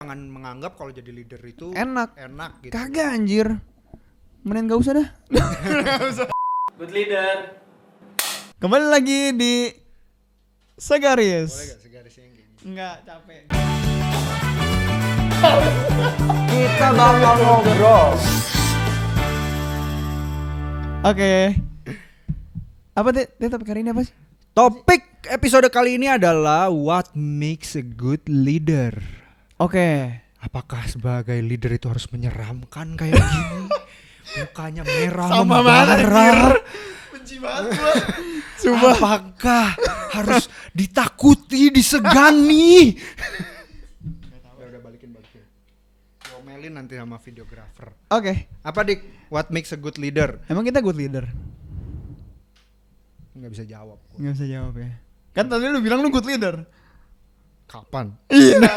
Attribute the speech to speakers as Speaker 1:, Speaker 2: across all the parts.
Speaker 1: jangan menganggap kalau jadi leader itu
Speaker 2: enak
Speaker 1: gitu.
Speaker 2: Kagak anjir. Mending gak usah dah.
Speaker 3: Good leader.
Speaker 2: Kembali lagi di Segaris.
Speaker 1: Boleh gak segarisnya yang kayak gini?
Speaker 2: Enggak, capek.
Speaker 4: Kita bakal ngobrol.
Speaker 2: Oke. Apa topik hari ini apa sih?
Speaker 1: Topik episode kali ini adalah what makes a good leader.
Speaker 2: Oke.
Speaker 1: Apakah sebagai leader itu harus menyeramkan kayak gini? Mukanya merah
Speaker 2: Sama banget,
Speaker 1: membara.
Speaker 2: Benci banget gua. Sumpah.
Speaker 1: Apakah harus ditakuti, disegani? Udah balikin. Diomelin nanti sama videographer.
Speaker 2: Oke.
Speaker 1: Apa dik? What makes a good leader?
Speaker 2: Emang kita good leader?
Speaker 1: Nggak bisa jawab.
Speaker 2: Nggak bisa jawab ya. Kan tadi lu bilang lu good leader.
Speaker 1: Kapan?
Speaker 2: Iya.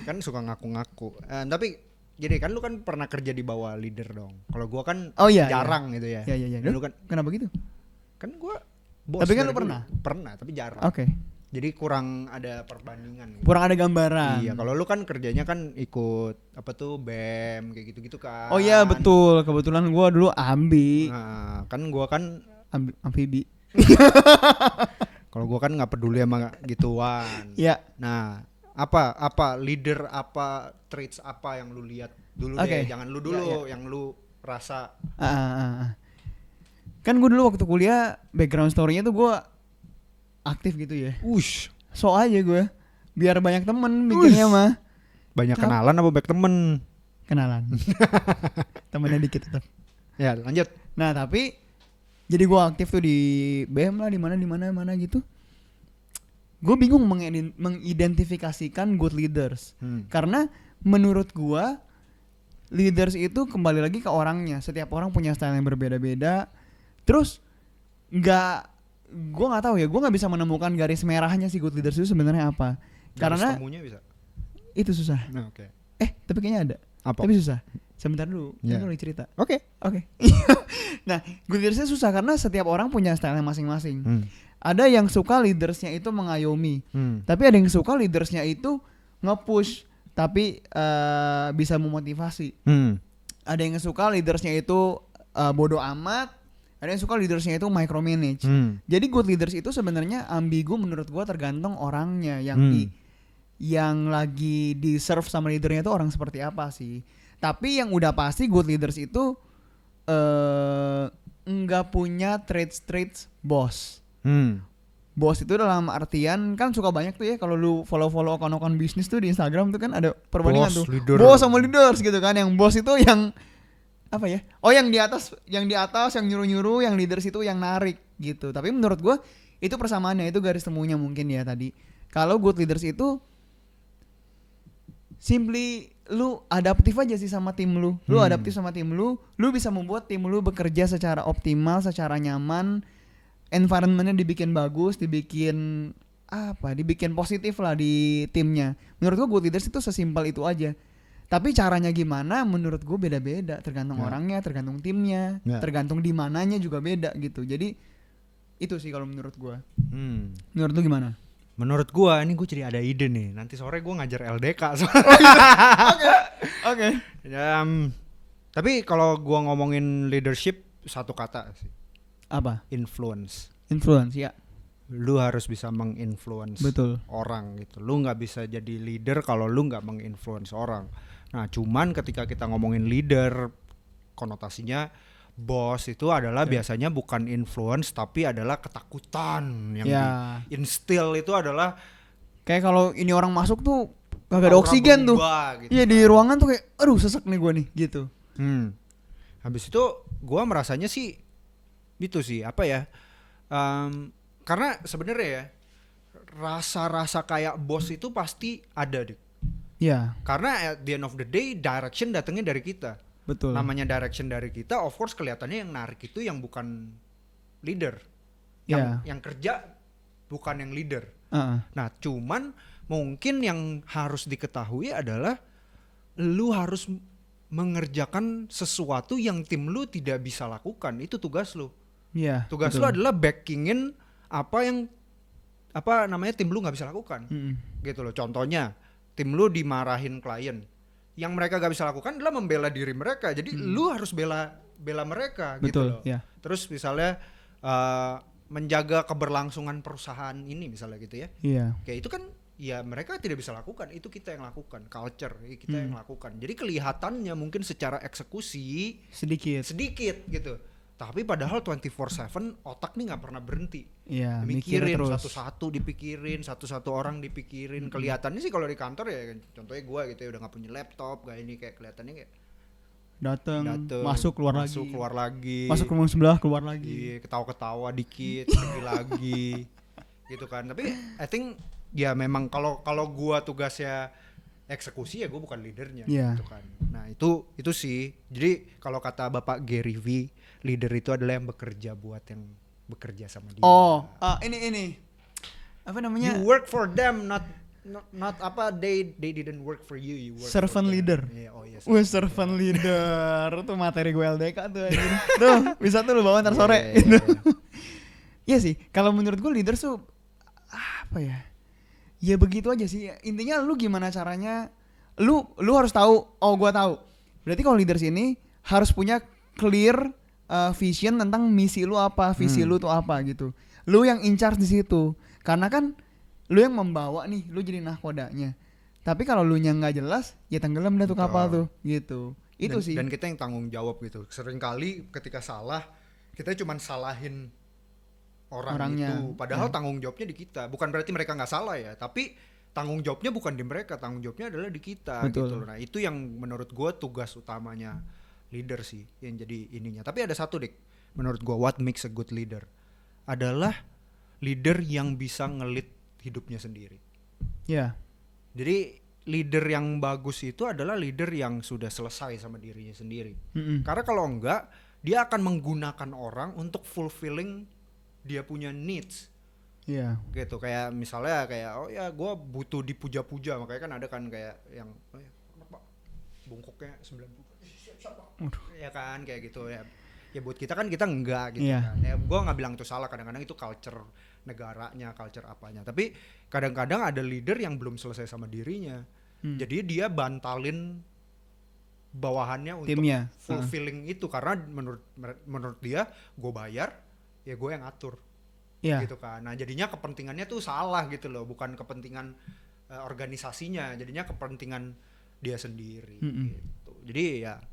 Speaker 1: Kan suka ngaku-ngaku. Tapi jadi kan lu kan pernah kerja di bawah leader dong. Kalau gua kan jarang gitu ya.
Speaker 2: Iya.
Speaker 1: Lu kan
Speaker 2: Kenapa gitu?
Speaker 1: kan gua bos.
Speaker 2: Tapi kan
Speaker 1: dari
Speaker 2: lu pernah?
Speaker 1: dulu. Pernah, tapi jarang.
Speaker 2: Oke.
Speaker 1: Jadi kurang ada perbandingan gitu.
Speaker 2: Kurang ada gambaran.
Speaker 1: Iya, kalau lu kan kerjanya kan ikut apa tuh BEM kayak gitu-gitu kan.
Speaker 2: Oh iya betul. Kebetulan gua dulu ambi.
Speaker 1: Nah, kan gua kan
Speaker 2: Amfibi.
Speaker 1: kalau gua kan nggak peduli sama gituan.
Speaker 2: Iya.
Speaker 1: Nah, apa leader, apa traits apa yang lu lihat dulu
Speaker 2: Oke.
Speaker 1: deh, jangan lu dulu yang lu rasa.
Speaker 2: Kan gue dulu waktu kuliah background story-nya tuh gue aktif gitu ya.
Speaker 1: Ush,
Speaker 2: So aja gue biar banyak temen mikirnya mah.
Speaker 1: banyak kenalan apa baik temen?
Speaker 2: Kenalan. Temennya dikit tetap.
Speaker 1: Ya, lanjut.
Speaker 2: Nah tapi jadi gue aktif tuh di BM lah, di mana gitu. Gue bingung mengidentifikasikan good leaders. Karena menurut gue leaders itu kembali lagi ke orangnya. Setiap orang punya style yang berbeda-beda. Terus gue nggak tahu ya, gue nggak bisa menemukan garis merahnya si good leaders itu sebenarnya apa. Karena
Speaker 1: temunya bisa.
Speaker 2: itu susah.
Speaker 1: Nah, oke.
Speaker 2: Tapi kayaknya ada.
Speaker 1: Apa?
Speaker 2: Tapi susah. Sebentar dulu,
Speaker 1: Ya.
Speaker 2: kan lu cerita.
Speaker 1: Oke.
Speaker 2: Nah, good leadersnya susah karena setiap orang punya style masing-masing. Ada yang suka leadersnya itu mengayomi, tapi ada yang suka leadersnya itu nge-push, tapi bisa memotivasi. Ada yang suka leadersnya itu bodoh amat, ada yang suka leadersnya itu micromanage. Jadi good leaders itu sebenarnya ambigu menurut gua, tergantung orangnya yang lagi di serve sama leadernya itu orang seperti apa sih. Tapi yang udah pasti good leaders itu nggak punya traits bos. Bos itu dalam artian kan suka banyak tuh ya, kalau lu follow akun-akun bisnis tuh di Instagram tuh kan ada perbandingan
Speaker 1: Bos,
Speaker 2: tuh
Speaker 1: leader.
Speaker 2: bos sama leaders gitu kan. Yang bos itu yang apa ya? Oh yang di atas yang nyuruh-nyuruh, yang leaders itu yang narik gitu. Tapi menurut gua itu persamaannya, itu garis temunya mungkin ya tadi. Kalau good leaders itu simply lu adaptif aja sih sama tim lu. Lu adaptif sama tim lu bisa membuat tim lu bekerja secara optimal, secara nyaman, environment-nya dibikin bagus, dibikin positif lah di timnya. Menurut gua good leaders itu sesimpel itu aja. Tapi caranya gimana menurut gua beda-beda, tergantung orangnya, tergantung timnya, tergantung di mananya juga beda gitu. Jadi itu sih kalau menurut gua. Menurut lu gimana?
Speaker 1: Menurut gua ini gua jadi ada ide nih. Nanti sore gua ngajar LDK.
Speaker 2: Oke.
Speaker 1: Tapi kalau gua ngomongin leadership, satu kata sih.
Speaker 2: Apa?
Speaker 1: Influence.
Speaker 2: Influence ya.
Speaker 1: Lu harus bisa menginfluence
Speaker 2: Betul.
Speaker 1: orang gitu. Lu nggak bisa jadi leader kalau lu nggak menginfluence orang. Nah, cuman ketika kita ngomongin leader, konotasinya bos itu adalah biasanya bukan influence tapi adalah ketakutan yang di-instill itu adalah
Speaker 2: kayak kalau ini orang masuk tuh kagak ada oksigen tuh.
Speaker 1: Gitu.
Speaker 2: Iya, di ruangan tuh kayak aduh sesek nih gua nih gitu.
Speaker 1: Habis itu gua merasanya sih itu sih apa ya? Karena sebenarnya ya rasa-rasa kayak bos itu pasti ada deh.
Speaker 2: Iya.
Speaker 1: Karena at the end of the day direction datangnya dari kita.
Speaker 2: Betul.
Speaker 1: Namanya direction dari kita, of course kelihatannya yang narik itu yang bukan leader. Yang kerja bukan yang leader. Nah, cuman mungkin yang harus diketahui adalah lu harus mengerjakan sesuatu yang tim lu tidak bisa lakukan. Itu tugas lu.
Speaker 2: Iya.
Speaker 1: Tugas lu adalah backingin apa yang tim lu nggak bisa lakukan. Gitu loh. Contohnya tim lu dimarahin klien, yang mereka gak bisa lakukan adalah membela diri mereka. Jadi lu harus bela mereka.
Speaker 2: Betul,
Speaker 1: gitu loh.
Speaker 2: Ya.
Speaker 1: Terus misalnya menjaga keberlangsungan perusahaan ini misalnya gitu ya.
Speaker 2: Iya.
Speaker 1: Kayak itu kan ya mereka tidak bisa lakukan, itu kita yang lakukan, culture kita yang lakukan. Jadi kelihatannya mungkin secara eksekusi sedikit gitu. Tapi padahal 24/7 otak nih nggak pernah berhenti.
Speaker 2: Iya,
Speaker 1: Mikirin
Speaker 2: terus.
Speaker 1: satu-satu dipikirin, satu-satu orang dipikirin. Kelihatannya sih kalau di kantor ya contohnya gue gitu ya udah nggak punya laptop, kayak ini kayak kelihatannya kayak
Speaker 2: datang,
Speaker 1: dateng,
Speaker 2: masuk keluar lagi, masuk ke rumah sebelah keluar lagi,
Speaker 1: ketawa-ketawa dikit, pergi lagi, gitu kan. Tapi I think ya memang kalau gua tugasnya eksekusi ya gua bukan leadernya, gitu kan. Nah itu sih. Jadi kalau kata Bapak Gary V, leader itu adalah yang bekerja buat yang bekerja sama dia.
Speaker 2: Ini apa namanya?
Speaker 1: You work for them, not apa they didn't work for you, you work
Speaker 2: servant
Speaker 1: for
Speaker 2: leader.
Speaker 1: Yeah, yes.
Speaker 2: Servant leader tuh materi gue LDK tuh anjir. Tuh, bisa tuh lu bawa ntar sore. Iya sih, kalau menurut gue leader tuh apa ya? Ya begitu aja sih. Intinya lu gimana caranya lu harus tahu, gua tahu. Berarti kalau leaders ini harus punya clear vision tentang misi lu apa, visi lu tuh apa gitu. Lu yang in charge di situ. Karena kan lu yang membawa nih, lu jadi nahkodanya. Tapi kalau lu nya nggak jelas, ya tenggelam dah tuh kapal tuh, gitu. Itu sih.
Speaker 1: Dan kita yang tanggung jawab gitu. Seringkali ketika salah, kita cuma salahin orangnya itu. Padahal tanggung jawabnya di kita. Bukan berarti mereka nggak salah ya, tapi tanggung jawabnya bukan di mereka, tanggung jawabnya adalah di kita.
Speaker 2: Betul.
Speaker 1: Gitu loh. Nah itu yang menurut gue tugas utamanya leader sih, yang jadi ininya. Tapi ada satu Dik, menurut gue what makes a good leader adalah leader yang bisa ngelit hidupnya sendiri.
Speaker 2: Ya.
Speaker 1: Jadi leader yang bagus itu adalah leader yang sudah selesai sama dirinya sendiri. Karena kalau enggak, dia akan menggunakan orang untuk fulfilling dia punya needs.
Speaker 2: Iya.
Speaker 1: Gitu, kayak misalnya kayak gue butuh dipuja-puja, makanya kan ada kan kayak yang Pak bungkuknya 90. Ya kan kayak gitu ya. Ya buat kita kan kita enggak gitu kan. Ya gue nggak bilang itu salah, kadang-kadang itu culture negaranya, culture apanya. Tapi kadang-kadang ada leader yang belum selesai sama dirinya. Jadi dia bantalin bawahannya untuk
Speaker 2: timnya
Speaker 1: fulfilling itu, karena menurut dia gue bayar ya gue yang atur. Gitu kan. Nah jadinya kepentingannya tuh salah gitu loh, bukan kepentingan organisasinya, jadinya kepentingan dia sendiri gitu. Jadi ya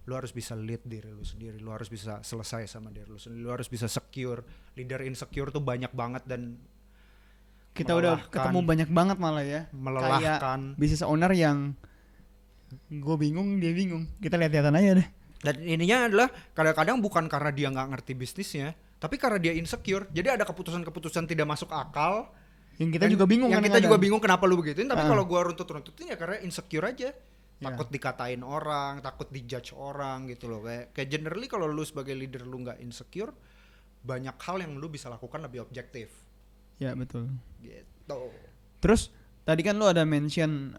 Speaker 1: lu harus bisa lead diri lu sendiri, lu harus bisa selesai sama diri lu sendiri, lu harus bisa secure. Leader insecure tuh banyak banget dan
Speaker 2: kita udah ketemu banyak banget malah ya.
Speaker 1: Melelahkan.
Speaker 2: Kayak business owner yang gue bingung, dia bingung. Kita lihat-lihatan aja deh.
Speaker 1: Dan ininya adalah kadang-kadang bukan karena dia nggak ngerti bisnisnya, tapi karena dia insecure. Jadi ada keputusan-keputusan tidak masuk akal.
Speaker 2: Yang kita juga bingung.
Speaker 1: Yang kita juga bingung kenapa lu begituin. Tapi kalau gue runtut-runtutin ya karena insecure aja. Takut dikatain orang, takut dijudge orang gitu loh. Kayak generally kalau lu sebagai leader lu nggak insecure, banyak hal yang lu bisa lakukan lebih objektif.
Speaker 2: Ya betul.
Speaker 1: Gitu.
Speaker 2: Terus tadi kan lu ada mention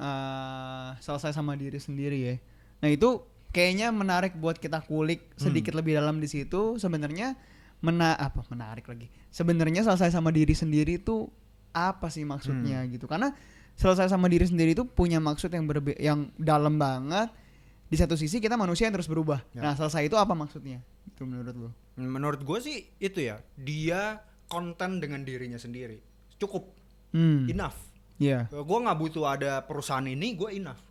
Speaker 2: selesai sama diri sendiri ya. Nah itu kayaknya menarik buat kita kulik sedikit lebih dalam di situ. Sebenarnya menarik lagi. Sebenarnya selesai sama diri sendiri itu apa sih maksudnya gitu? Karena selesai sama diri sendiri itu punya maksud yang dalam banget. Di satu sisi kita manusia yang terus berubah. Nah selesai itu apa maksudnya? Itu menurut lu?
Speaker 1: Menurut gue sih itu ya, dia konten dengan dirinya sendiri. Cukup. Enough. Gue gak butuh ada perusahaan ini, gue enough.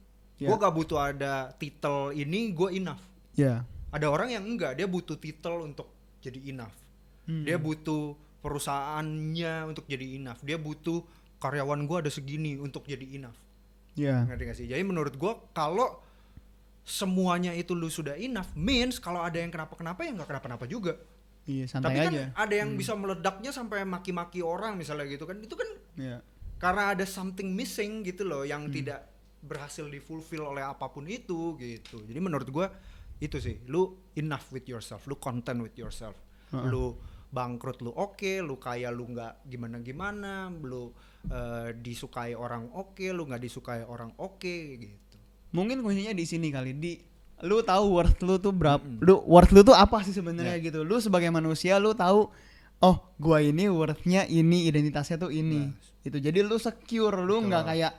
Speaker 1: Gue gak butuh ada title ini, gue enough. Ada orang yang enggak, dia butuh title untuk jadi enough. Dia butuh perusahaannya untuk jadi enough. Dia butuh karyawan gue ada segini untuk jadi enough. Ngerti gak sih? Jadi menurut gue kalau semuanya itu lu sudah enough, means kalau ada yang kenapa-kenapa ya gak kenapa-kenapa juga.
Speaker 2: Santai
Speaker 1: tapi kan
Speaker 2: aja.
Speaker 1: ada yang bisa meledaknya sampai maki-maki orang misalnya gitu kan. Itu kan karena ada something missing gitu loh, yang tidak berhasil di-fulfill oleh apapun itu gitu. Jadi menurut gue itu sih, lu enough with yourself, lu content with yourself. Lu bangkrut lu oke, lu kaya lu nggak gimana-gimana, lu disukai orang oke, lu nggak disukai orang oke gitu.
Speaker 2: Mungkin kuncinya di sini kali, lu tahu worth lu tuh berapa, worth lu tuh apa sih sebenarnya gitu. Lu sebagai manusia lu tahu, oh gua ini worthnya ini, identitasnya tuh ini. Itu jadi lu secure, lu nggak kayak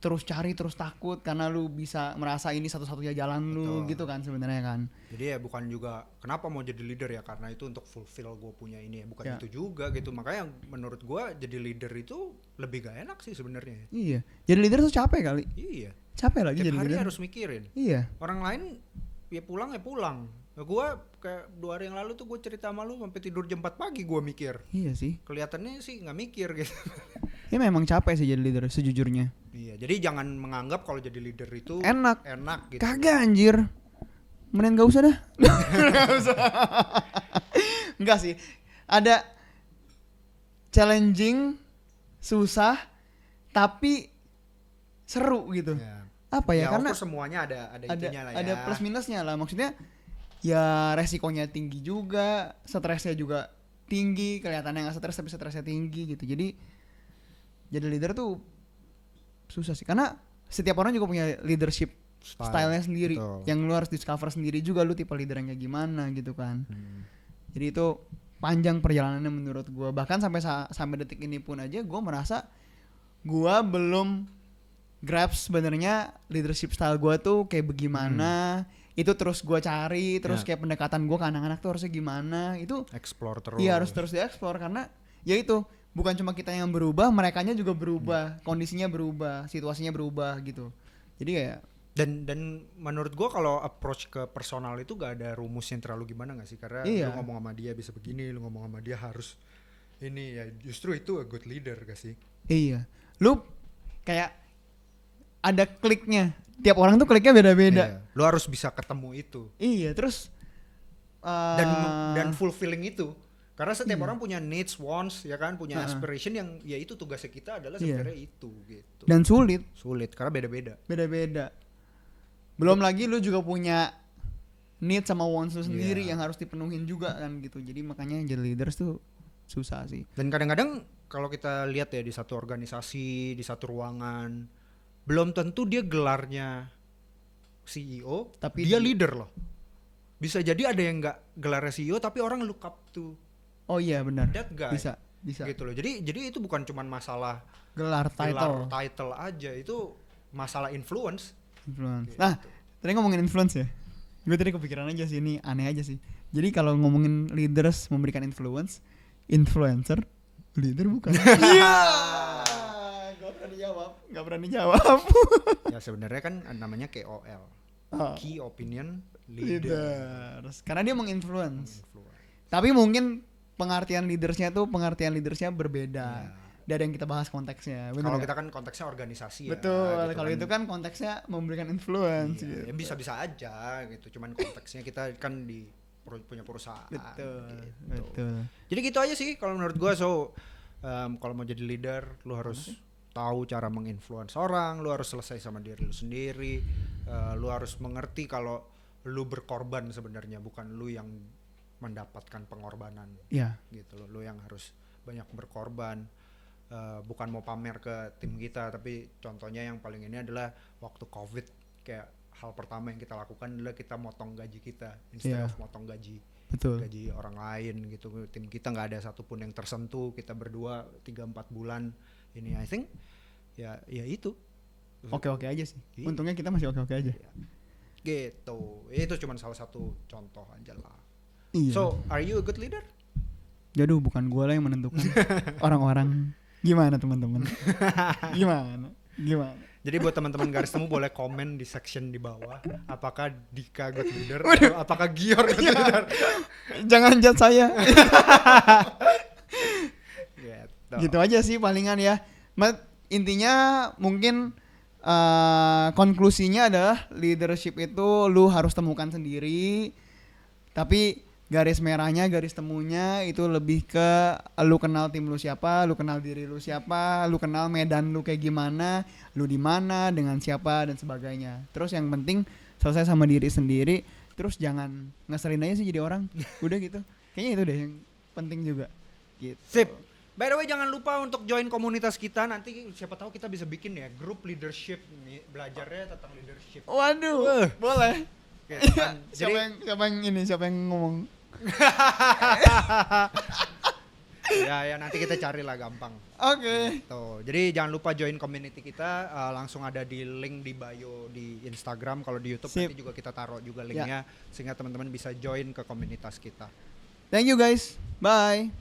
Speaker 2: terus cari, terus takut karena lu bisa merasa ini satu-satunya jalan lu gitu kan sebenarnya kan.
Speaker 1: Jadi ya bukan juga kenapa mau jadi leader ya karena itu untuk fulfill gue punya ini ya, bukan itu juga gitu. Makanya menurut gue jadi leader itu lebih gak enak sih sebenarnya.
Speaker 2: Iya, jadi leader tuh capek kali.
Speaker 1: Iya.
Speaker 2: Capek lagi
Speaker 1: tiap
Speaker 2: jadi
Speaker 1: hari
Speaker 2: leader.
Speaker 1: harus mikirin.
Speaker 2: Iya.
Speaker 1: Orang lain ya pulang. Nah, gue kayak 2 hari yang lalu tuh gue cerita sama lu sampai tidur jam 4 pagi gue mikir.
Speaker 2: Iya sih.
Speaker 1: Kelihatannya sih nggak mikir gitu.
Speaker 2: Ya memang capek sih jadi leader sejujurnya.
Speaker 1: Iya, jadi jangan menganggap kalau jadi leader itu
Speaker 2: enak
Speaker 1: gitu.
Speaker 2: Kagak anjir. Mending gak usah dah. Enggak sih. Ada challenging, susah, tapi seru gitu.
Speaker 1: Ya.
Speaker 2: Apa ya? Karena
Speaker 1: semuanya ada itunya lah ya.
Speaker 2: Ada plus minusnya lah. Maksudnya ya resikonya tinggi juga, stresnya juga tinggi. Kelihatannya nggak stres tapi stresnya tinggi gitu. Jadi leader tuh susah sih. Karena setiap orang juga punya leadership style-nya sendiri. Betul. Yang lu harus discover sendiri juga lu tipe leader yang kayak gimana gitu kan. Jadi itu panjang perjalanannya menurut gue. Bahkan sampai detik ini pun aja gue merasa gue belum grab sebenarnya leadership style gue tuh kayak bagaimana. Itu terus gue cari, terus kayak pendekatan gue ke anak-anak tuh harusnya gimana. Itu explore terus. Iya, harus terus dieksplor karena ya itu bukan cuma kita yang berubah, merekanya juga berubah, kondisinya berubah, situasinya berubah gitu. Jadi kayak
Speaker 1: dan menurut gue kalau approach ke personal itu gak ada rumus yang terlalu gimana gak sih? Karena lu ngomong sama dia bisa begini, lu ngomong sama dia harus ini ya, justru itu a good leader gak sih?
Speaker 2: Iya. Lu kayak ada kliknya. Tiap orang tuh kliknya beda-beda.
Speaker 1: Iya. Lu harus bisa ketemu itu.
Speaker 2: Iya, terus
Speaker 1: dan fulfilling itu. Karena setiap orang punya needs, wants, ya kan, punya aspiration yang ya itu tugasnya kita adalah sebenarnya itu gitu.
Speaker 2: Dan sulit
Speaker 1: karena beda-beda.
Speaker 2: Belum lagi lu juga punya needs sama wants lu sendiri yang harus dipenuhin juga kan gitu. Jadi makanya jadi leaders tuh susah sih.
Speaker 1: Dan kadang-kadang kalau kita lihat ya di satu organisasi, di satu ruangan, belum tentu dia gelarnya CEO, tapi dia leader loh. Bisa jadi ada yang nggak gelarnya CEO tapi orang look up to.
Speaker 2: Oh iya benar.
Speaker 1: That guy.
Speaker 2: Bisa.
Speaker 1: Gitu loh. Jadi itu bukan cuman masalah
Speaker 2: gelar title
Speaker 1: aja, itu masalah influence.
Speaker 2: Gitu. Nah, tadi ngomongin influence ya. Gue tadi kepikiran aja sih, ini aneh aja sih. Jadi kalau ngomongin leaders memberikan influence, influencer, leader bukan? Iya. Gak berani jawab.
Speaker 1: Ya sebenarnya kan namanya KOL, Key Opinion Leaders.
Speaker 2: Karena dia menginfluence. Tapi mungkin pengertian leadersnya berbeda dari yang kita bahas konteksnya.
Speaker 1: Kalau kita kan konteksnya organisasi ya.
Speaker 2: Betul. Gitu kalau itu kan konteksnya memberikan influence. Gitu.
Speaker 1: Ya bisa-bisa aja gitu. Cuman konteksnya kita kan punya perusahaan.
Speaker 2: Betul.
Speaker 1: Jadi gitu aja sih kalau menurut gua. Kalau mau jadi leader, lu harus tahu cara menginfluence orang, lu harus selesai sama diri lu sendiri, lu harus mengerti kalau lu berkorban sebenarnya, bukan lu yang mendapatkan pengorbanan. Gitu loh, lu yang harus banyak berkorban, bukan mau pamer ke tim kita, tapi contohnya yang paling ini adalah waktu COVID, kayak hal pertama yang kita lakukan adalah kita motong gaji kita instead of motong gaji orang lain gitu. Tim kita nggak ada satupun yang tersentuh, kita berdua 3-4 bulan ini, I think ya itu
Speaker 2: oke aja sih. Untungnya kita masih oke aja.
Speaker 1: Gitu. Itu cuma salah satu contoh aja lah. So, are you a good leader?
Speaker 2: Jaduh, bukan gue lah yang menentukan. Orang-orang. Gimana teman-teman? Gimana?
Speaker 1: Jadi buat teman-teman garis temu boleh komen di section di bawah, apakah Dika good leader atau apakah Gior good leader?
Speaker 2: Jangan judge saya. Gitu aja sih palingan ya. Intinya mungkin konklusinya adalah leadership itu lu harus temukan sendiri. Tapi garis merahnya, garis temunya itu lebih ke lu kenal tim lu siapa, lu kenal diri lu siapa, lu kenal medan lu kayak gimana, lu di mana, dengan siapa dan sebagainya. Terus yang penting selesai sama diri sendiri, terus jangan ngeselin aja sih jadi orang. Udah gitu. Kayaknya itu deh yang penting juga. Gitu.
Speaker 1: Sip. By the way, jangan lupa untuk join komunitas kita. Nanti siapa tahu kita bisa bikin ya grup leadership nih, belajarnya tentang leadership.
Speaker 2: Waduh, boleh.
Speaker 1: Gitu kan.
Speaker 2: Siapa yang ngomong?
Speaker 1: Ya nanti kita carilah gampang.
Speaker 2: Oke.
Speaker 1: Tuh, jadi jangan lupa join community kita, langsung ada di link di bio di Instagram. Kalau di YouTube nanti juga kita taruh juga linknya, sehingga teman-teman bisa join ke komunitas kita.
Speaker 2: Thank you guys, bye.